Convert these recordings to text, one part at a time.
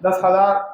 10,000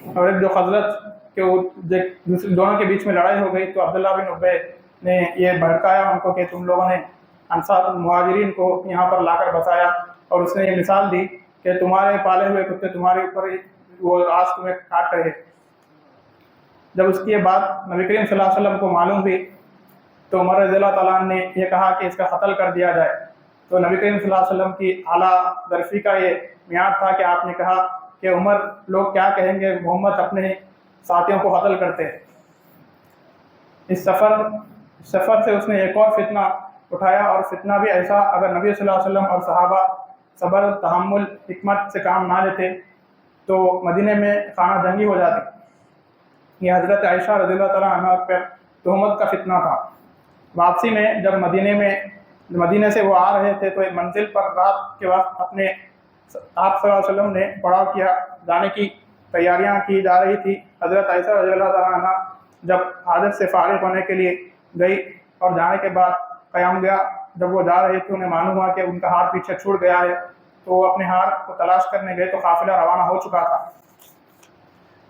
اور ایک جو خزرت کے دونوں کے بیچ میں لڑائی ہو گئی تو عبداللہ بن ابی نے یہ بھڑکایا ان کو کہ تم لوگوں نے انصار مہاجرین کو یہاں پر لا کر بسایا، اور اس نے یہ مثال دی کہ تمہارے پالے ہوئے کتے تمہارے اوپر وہ آج تمہیں کاٹ رہے۔ جب اس کی یہ بات نبی کریم صلی اللہ علیہ وسلم کو معلوم ہوئی تو عمر رضی اللہ تعالیٰ عنہ نے یہ کہا کہ اس کا قتل کر دیا جائے۔ تو نبی کریم صلی اللہ علیہ وسلم کی اعلیٰ درفی کا یہ میعاد تھا کہ آپ نے کہا کہ عمر لوگ کیا کہیں گے، محمد اپنے ساتھیوں کو قتل کرتے ہیں۔ اس سفر سے اس نے ایک اور فتنہ اٹھایا، اور فتنہ بھی ایسا اگر نبی صلی اللہ علیہ وسلم اور صحابہ صبر، تحمل، حکمت سے کام نہ لیتے تو مدینے میں خانہ جنگی ہو جاتی۔ یہ حضرت عائشہ رضی اللہ تعالیٰ عنہ پر تہمت کا فتنہ تھا۔ واپسی میں جب مدینے سے وہ آ رہے تھے تو ایک منزل پر رات کے وقت اپنے آپ صلی اللہ علیہ وسلم نے پڑاؤ کیا، جانے کی تیاریاں کی جا رہی تھی۔ حضرت عائشہ رضی اللہ تعالیٰ عنہ جب حاجت سے فارغ ہونے کے لیے گئی اور جانے کے بعد قیام گیا، جب وہ جا رہی تھی انہیں معلوم ہوا کہ ان کا ہار پیچھے چھوٹ گیا ہے، تو وہ اپنے ہار کو تلاش کرنے گئے تو قافلہ روانہ ہو چکا تھا۔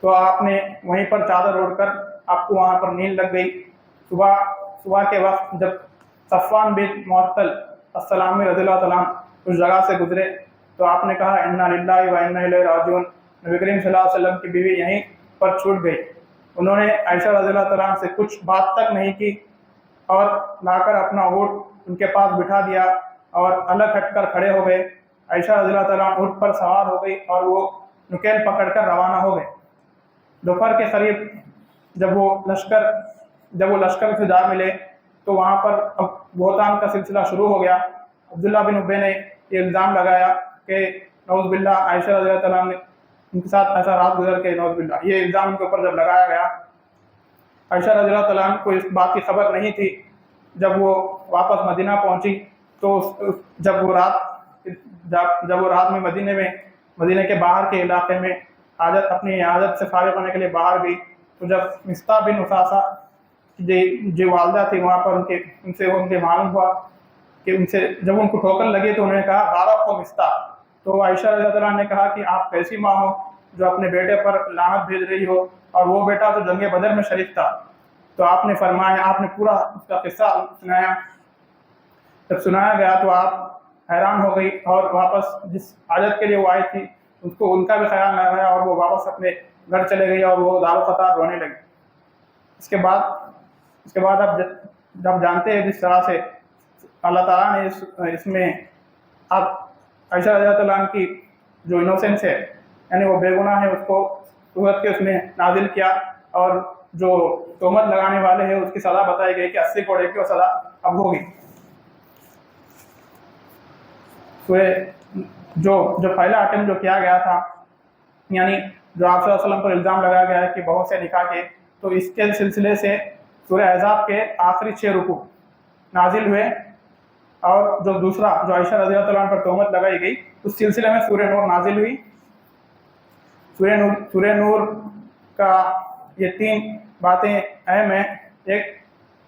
تو آپ نے وہیں پر چادر اوڑھ کر آپ کو وہاں پر نیند لگ گئی۔ صبح کے وقت جب صفوان بن معطل السلامی رضی اللہ تعالیٰ اس جگہ سے گزرے تو آپ نے کہا انا للہ و انا الیہ راجعون۔ نبی کریم صلی اللہ علیہ وسلم کی بیوی یہیں پر چھوٹ گئی۔ انہوں نے عائشہ رضی اللہ تعالیٰ سے کچھ بات تک نہیں کی اور لا کر اپنا اونٹ ان کے پاس بٹھا دیا اور الگ ہٹ کر کھڑے ہو گئے۔ عائشہ رضی اللہ تعالیٰ اونٹ پر سوار ہو گئی اور وہ نکیل پکڑ کر روانہ ہو گئے۔ دوپہر کے قریب جب وہ لشکر سے جا ملے تو وہاں پر اب بہتان کا سلسلہ شروع ہو گیا۔ عبداللہ بن ابی نے یہ الزام لگایا کہ نعوذ باللہ عائشہ رضی اللہ تعالیٰ نے ان کے ساتھ ایسا رات گزر کے، نعوذ باللہ یہ الزام ان کے اوپر جب لگایا گیا۔ عائشہ رضی اللہ تعالیٰ کو اس بات کی خبر نہیں تھی۔ جب وہ واپس مدینہ پہنچی تو جب وہ رات میں مدینے کے باہر کے علاقے میں اپنی عادت سے فارغ ہونے کے لیے باہر گئی تو جب مصطح بن اساسہ جو والدہ تھی وہاں پر ان سے معلوم ہوا کہ جب ان کو ٹھوکر لگی تو انہوں نے کہا غارت ہو مصطح۔ تو عائشہ رضی اللہ عنہ نے کہا کہ آپ کیسی ماں ہو جو اپنے بیٹے پر لعنت بھیج رہی ہو، اور وہ بیٹا تو جنگ بدر میں شریک تھا۔ تو آپ نے فرمایا، آپ نے پورا اس کا قصہ سنایا۔ جب سنایا گیا تو آپ حیران ہو گئی اور واپس جس حاجت کے لیے وہ آئی تھی ان کا بھی خیال نہ رہا اور وہ واپس اپنے گھر چلے گئی اور وہ دار و قطار رونے لگی۔ اس کے بعد اب جب جانتے ہیں جس طرح سے اللہ تعالیٰ نے اس میں اب عائشہ رضی اللہ عنہ کی جو انوسنس ہے، یعنی وہ بے گناہ ہے، اس کو صورت کے اس میں نازل کیا، اور جو تہمت لگانے والے ہیں اس کی سزا بتائی گئی کہ 80 کوڑے کی وہ سزا اب ہوگی۔ جو پہلا اٹیمپٹ جو کیا گیا تھا، یعنی جو آپ صلی اللہ علیہ وسلم پر الزام لگایا گیا ہے کہ بہت سے نکاح کے، تو اس کے سلسلے سے سورہ احزاب کے آخری 6 رکوع نازل ہوئے، اور جو دوسرا جو عائشہ رضی اللہ عنہ پر تہمت لگائی گئی اس سلسلے میں سورہ نور نازل ہوئی۔ سورہ نور کا یہ 3 باتیں اہم ہیں۔ ایک،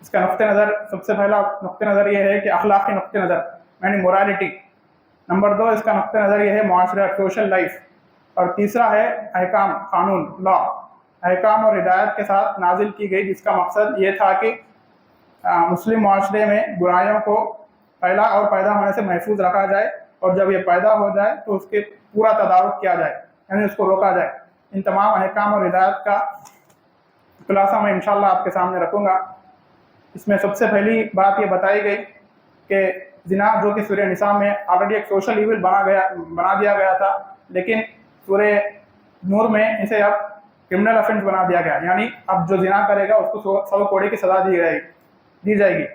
اس کا نقطہ نظر، سب سے پہلا نقطہ نظر یہ ہے کہ اخلاقی نقطہ نظر یعنی مورالٹی۔ نمبر 2 اس کا نقطہ نظر یہ ہے معاشرہ، سوشل لائف۔ اور تیسرا ہے احکام، قانون، لا، احکام اور ہدایت کے ساتھ نازل کی گئی، جس کا مقصد یہ تھا کہ مسلم معاشرے میں برائیوں کو پیدا ہونے سے محفوظ رکھا جائے، اور جب یہ پیدا ہو جائے تو اس کے پورا تدارک کیا جائے، یعنی اس کو روکا جائے۔ ان تمام احکام اور ہدایت کا خلاصہ میں انشاءاللہ آپ کے سامنے رکھوں گا۔ اس میں سب سے پہلی بات یہ بتائی گئی کہ زنا، جو کہ سورہ نساء میں آلریڈی ایک سوشل ایول بنا دیا گیا تھا، لیکن سورہ نور میں اسے اب کرمنل افینس بنا دیا گیا، یعنی اب جو زنا کرے گا اس کو 100 کوڑے کی سزا دی جائے گی۔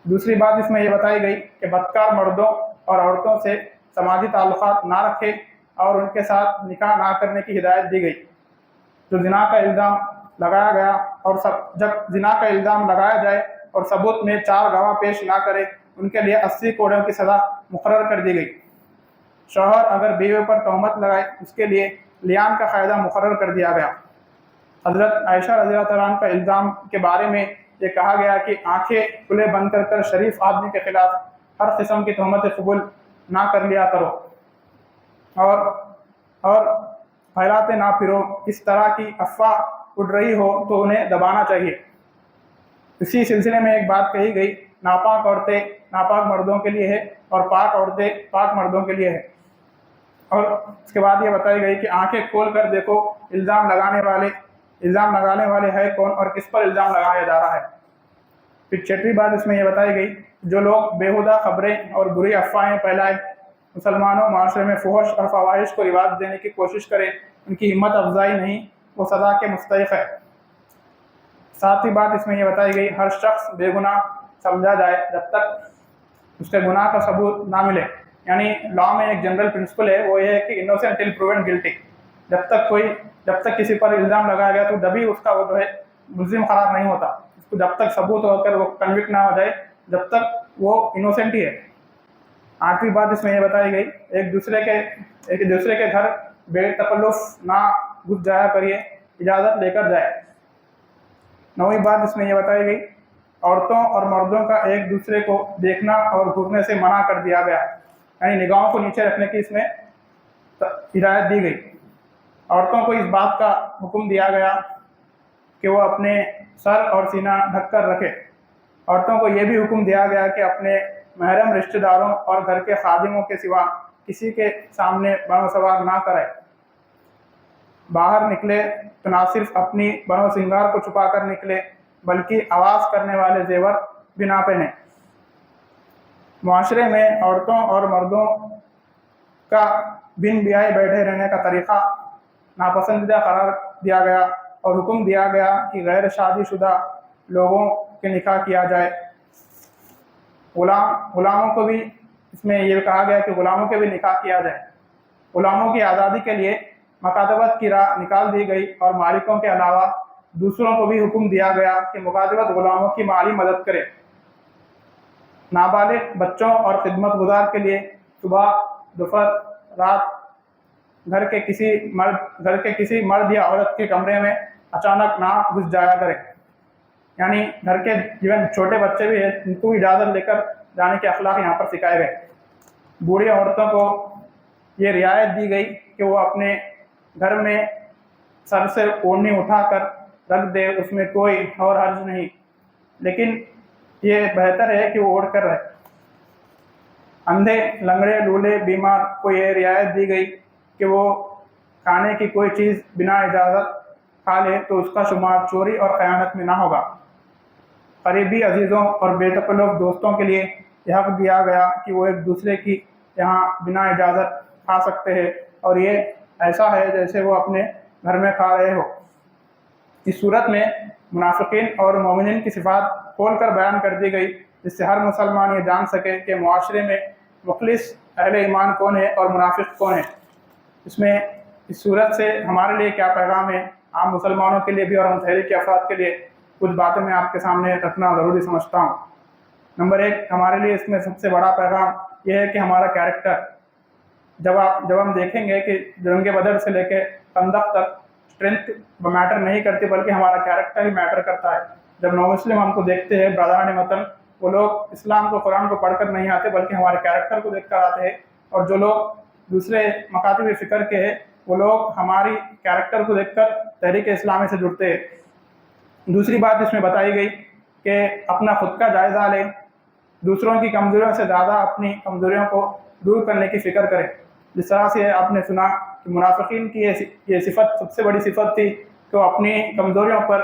دوسری بات اس میں یہ بتائی گئی کہ بدکار مردوں اور عورتوں سے سماجی تعلقات نہ رکھے اور ان کے ساتھ نکاح نہ کرنے کی ہدایت دی گئی۔ جو زنا کا الزام لگایا گیا اور جب زنا کا الزام لگایا جائے اور ثبوت میں 4 گواہ پیش نہ کرے، ان کے لیے 80 کوڑوں کی سزا مقرر کر دی گئی۔ شوہر اگر بیوی پر تہمت لگائے اس کے لیے لیان کا قاعدہ مقرر کر دیا گیا۔ حضرت عائشہ رضی اللہ عنہ کا الزام کے بارے میں یہ کہا گیا کہ آنکھیں کھلے بند کر شریف آدمی کے خلاف ہر قسم کی تہمت قبول نہ کر لیا کرو، اور پھیلاتے نہ پھرو، اس طرح کی افواہ اڑ رہی ہو تو انہیں دبانا چاہیے۔ اسی سلسلے میں ایک بات کہی گئی، ناپاک عورتیں ناپاک مردوں کے لیے ہے اور پاک عورتیں پاک مردوں کے لیے ہے۔ اور اس کے بعد یہ بتائی گئی کہ آنکھیں کھول کر دیکھو الزام لگانے والے ہے کون اور کس پر الزام لگایا جا رہا ہے۔ پھر چھٹویں بات اس میں یہ بتائی گئی، جو لوگ بیہودہ خبریں اور بری افواہیں پھیلائے، مسلمانوں معاشرے میں فحش اور فواحش کو رواج دینے کی کوشش کرے، ان کی ہمت افزائی نہیں، وہ سزا کے مستحق ہے۔ ساتویں بات اس میں یہ بتائی گئی، ہر شخص بے گناہ سمجھا جائے جب تک اس کے گناہ کا ثبوت نہ ملے۔ یعنی لا میں ایک جنرل پرنسپل ہے، وہ یہ ہے کہ انوسینٹ ٹل پروون گلٹی۔ جب تک کسی پر الزام لگایا گیا تو جبھی اس کا وہ جو ہے ملزم قرار نہیں ہوتا، اس کو جب تک ثبوت ہو کر وہ کنوکٹ نہ ہو جائے جب تک وہ انوسینٹ ہی ہے۔ آٹھویں بات اس میں یہ بتائی گئی، ایک دوسرے کے گھر بے تکلف نہ گھس جایا کریے، اجازت لے کر جائے۔ نویں بات اس میں یہ بتائی گئی، عورتوں اور مردوں کا ایک دوسرے کو دیکھنا اور گھورنے سے منع کر دیا گیا، یعنی نگاہوں کو نیچے رکھنے کی اس میں ہدایت دی گئی۔ عورتوں کو اس بات کا حکم دیا گیا کہ وہ اپنے سر اور سینہ ڈھک کر رکھے۔ عورتوں کو یہ بھی حکم دیا گیا کہ اپنے محرم رشتہ داروں اور گھر کے خادموں کے سوا کسی کے سامنے بنو سوار نہ کرے۔ باہر نکلے تو نہ صرف اپنی بنو سنگار کو چھپا کر نکلے بلکہ آواز کرنے والے زیور بھی نہ پہنے۔ معاشرے میں عورتوں اور مردوں کا بن بیائے بیٹھے رہنے کا طریقہ ناپسندیدہ قرار دیا گیا اور حکم دیا گیا کہ غیر شادی شدہ لوگوں کے نکاح کیا جائے۔ غلاموں کو بھی اس میں یہ کہا گیا کہ غلاموں کے بھی نکاح کیا جائے۔ غلاموں کی آزادی کے لیے مکاتبت کی راہ نکال دی گئی اور مالکوں کے علاوہ دوسروں کو بھی حکم دیا گیا کہ مکاتبت غلاموں کی مالی مدد کرے۔ نابالغ بچوں اور خدمت گزار کے لیے صبح دوپہر رات گھر کے کسی مرد یا عورت کے کمرے میں اچانک نہ گھس جایا کرے۔ یعنی گھر کے ایون چھوٹے بچے بھی ہیں، ان کو اجازت لے کر جانے کے اخلاق یہاں پر سکھائے گئے۔ بوڑھی عورتوں کو یہ رعایت دی گئی کہ وہ اپنے گھر میں سر سے اوڑھنی اٹھا کر رکھ دے، اس میں کوئی اور حرج نہیں، لیکن یہ بہتر ہے کہ وہ اوڑھ کر رہے۔ اندھے لنگڑے لولے بیمار کو یہ رعایت دی گئی کہ وہ کھانے کی کوئی چیز بنا اجازت کھا لے تو اس کا شمار چوری اور خیانت میں نہ ہوگا۔ قریبی عزیزوں اور بے تکلف دوستوں کے لیے یہ حق دیا گیا کہ وہ ایک دوسرے کی یہاں بنا اجازت کھا سکتے ہیں اور یہ ایسا ہے جیسے وہ اپنے گھر میں کھا رہے ہو۔ اس صورت میں منافقین اور مومنین کی صفات کھول کر بیان کر دی گئی، جس سے ہر مسلمان یہ جان سکے کہ معاشرے میں مخلص اہل ایمان کون ہے اور منافق کون ہے۔ اس صورت سے ہمارے لیے کیا پیغام ہے، عام مسلمانوں کے لیے بھی اور ہم شہری کے افراد کے لیے کچھ باتیں میں آپ کے سامنے رکھنا ضروری سمجھتا ہوں۔ نمبر ایک، ہمارے لیے اس میں سب سے بڑا پیغام یہ ہے کہ ہمارا کیریکٹر، جب ہم دیکھیں گے کہ جنگ بدر سے لے کے خندق تک اسٹرینتھ میٹر نہیں کرتی بلکہ ہمارا کیریکٹر ہی میٹر کرتا ہے۔ جب نو مسلم ہم کو دیکھتے ہیں برادران وطن، وہ لوگ اسلام کو قرآن کو پڑھ کر نہیں آتے بلکہ ہمارے کیریکٹر کو دیکھ کر آتے ہیں، اور جو لوگ دوسرے مکاتب فکر کے ہیں وہ لوگ ہماری کیریکٹر کو دیکھ کر تحریک اسلامی سے جڑتے ہیں۔ دوسری بات اس میں بتائی گئی کہ اپنا خود کا جائزہ لیں، دوسروں کی کمزوریوں سے زیادہ اپنی کمزوریوں کو دور کرنے کی فکر کریں۔ جس طرح سے آپ نے سنا کہ منافقین کی یہ صفت سب سے بڑی صفت تھی کہ وہ اپنی کمزوریوں پر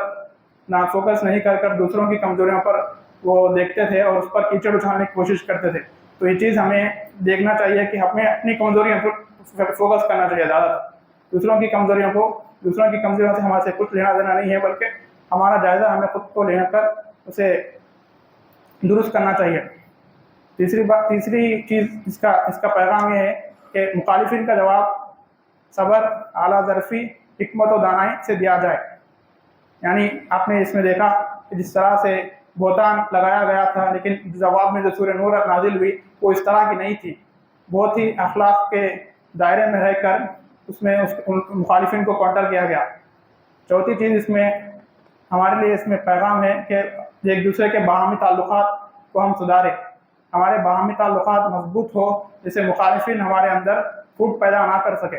نہ فوکس نہیں کر دوسروں کی کمزوریوں پر وہ دیکھتے تھے اور اس پر کیچڑ اچھالنے کی کوشش کرتے تھے۔ تو یہ چیز ہمیں دیکھنا چاہیے کہ ہمیں اپنی کمزوریوں پر فوکس کرنا چاہیے زیادہ تر۔ دوسروں کی کمزوریوں سے ہمارے سے کچھ لینا دینا نہیں ہے، بلکہ ہمارا جائزہ ہمیں خود کو لے کر اسے درست کرنا چاہیے۔ تیسری چیز اس کا پیغام یہ ہے کہ مخالفین کا جواب صبر، اعلیٰ ظرفی، حکمت و دانائی سے دیا جائے۔ یعنی آپ نے اس میں دیکھا کہ جس طرح سے بہتان لگایا گیا تھا، لیکن جواب میں جو سورہ نور نازل ہوئی وہ اس طرح کی نہیں تھی، بہت ہی اخلاق کے دائرے میں رہ کر اس میں مخالفین کو کاؤنٹر کیا گیا۔ چوتھی چیز اس میں ہمارے لیے اس میں پیغام ہے کہ ایک دوسرے کے باہمی تعلقات کو ہم سدھاریں، ہمارے باہمی تعلقات مضبوط ہو جس سے مخالفین ہمارے اندر پھوٹ پیدا نہ کر سکے۔